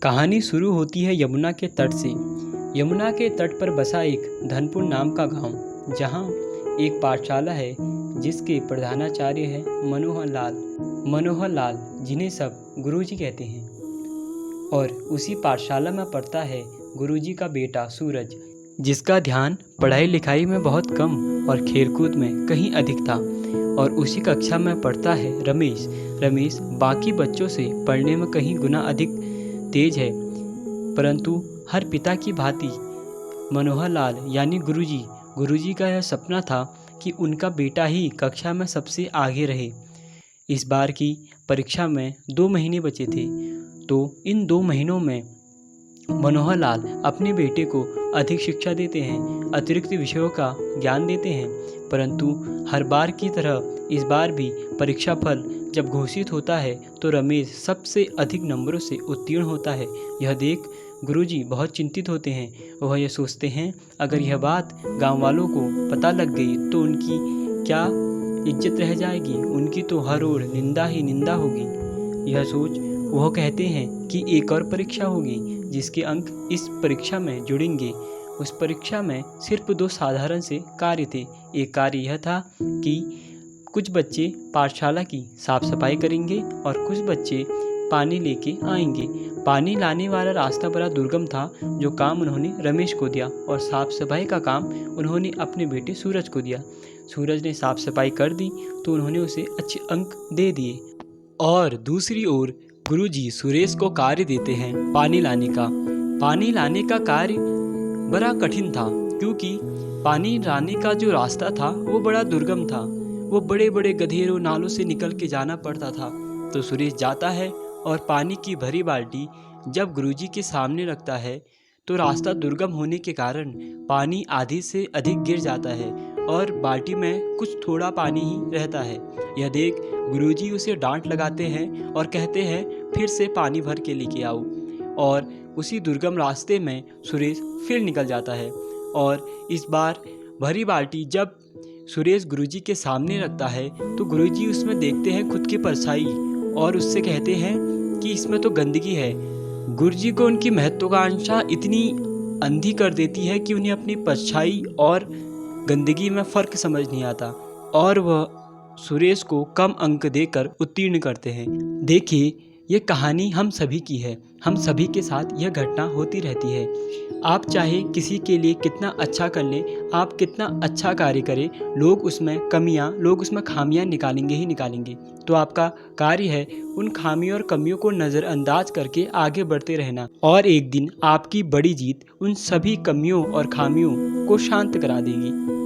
कहानी शुरू होती है यमुना के तट से। यमुना के तट पर बसा एक धनपुर नाम का गांव, जहां एक पाठशाला है जिसके प्रधानाचार्य है मनोहर लाल, जिन्हें सब गुरुजी कहते हैं। और उसी पाठशाला में पढ़ता है गुरुजी का बेटा सूरज, जिसका ध्यान पढ़ाई लिखाई में बहुत कम और खेलकूद में कहीं अधिक था। और उसी कक्षा में पढ़ता है रमेश बाकी बच्चों से पढ़ने में कहीं गुना अधिक तेज है, परंतु हर पिता की भांति मनोहर लाल यानी गुरुजी का यह सपना था कि उनका बेटा ही कक्षा में सबसे आगे रहे। इस बार की परीक्षा में 2 महीने बचे थे, तो इन 2 महीनों में मनोहर लाल अपने बेटे को अधिक शिक्षा देते हैं, अतिरिक्त विषयों का ज्ञान देते हैं। परंतु हर बार की तरह इस बार भी परीक्षा फल जब घोषित होता है तो रमेश सबसे अधिक नंबरों से उत्तीर्ण होता है। यह देख गुरुजी बहुत चिंतित होते हैं। वह यह सोचते हैं, अगर यह बात गांव वालों को पता लग गई तो उनकी क्या इज्जत रह जाएगी, उनकी तो हर ओर निंदा ही निंदा होगी। यह सोच वह कहते हैं कि एक और परीक्षा होगी जिसके अंक इस परीक्षा में जुड़ेंगे। उस परीक्षा में सिर्फ 2 साधारण से कार्य थे। एक कार्य यह था कि कुछ बच्चे पाठशाला की साफ सफाई करेंगे और कुछ बच्चे पानी लेके आएंगे। पानी लाने वाला रास्ता बड़ा दुर्गम था, जो काम उन्होंने रमेश को दिया, और साफ सफाई का काम उन्होंने अपने बेटे सूरज को दिया। सूरज ने साफ सफाई कर दी तो उन्होंने उसे अच्छे अंक दे दिए। और दूसरी ओर गुरुजी सुरेश को कार्य देते हैं पानी लाने का। पानी लाने का कार्य बड़ा कठिन था, क्योंकि पानी लाने का जो रास्ता था वो बड़ा दुर्गम था। वो बड़े बड़े गधेरों नालों से निकल के जाना पड़ता था। तो सुरेश जाता है और पानी की भरी बाल्टी जब गुरुजी के सामने रखता है तो रास्ता दुर्गम होने के कारण पानी आधी से अधिक गिर जाता है और बाल्टी में कुछ थोड़ा पानी ही रहता है। यह देख गुरुजी उसे डांट लगाते हैं और कहते हैं, फिर से पानी भर के लेके आओ। और उसी दुर्गम रास्ते में सुरेश फिर निकल जाता है। और इस बार भरी बाल्टी जब सुरेश गुरुजी के सामने रखता है तो गुरुजी उसमें देखते हैं खुद की परछाई और उससे कहते हैं कि इसमें तो गंदगी है। गुरुजी को उनकी महत्वाकांक्षा इतनी अंधी कर देती है कि उन्हें अपनी परछाई और गंदगी में फ़र्क समझ नहीं आता, और वह सुरेश को कम अंक देकर उत्तीर्ण करते हैं। देखिए, ये कहानी हम सभी की है। हम सभी के साथ यह घटना होती रहती है। आप चाहे किसी के लिए कितना अच्छा कर लें, आप कितना अच्छा कार्य करें, लोग उसमें कमियां, लोग उसमें खामियां निकालेंगे ही निकालेंगे। तो आपका कार्य है उन खामियों और कमियों को नज़रअंदाज करके आगे बढ़ते रहना, और एक दिन आपकी बड़ी जीत उन सभी कमियों और खामियों को शांत करा देगी।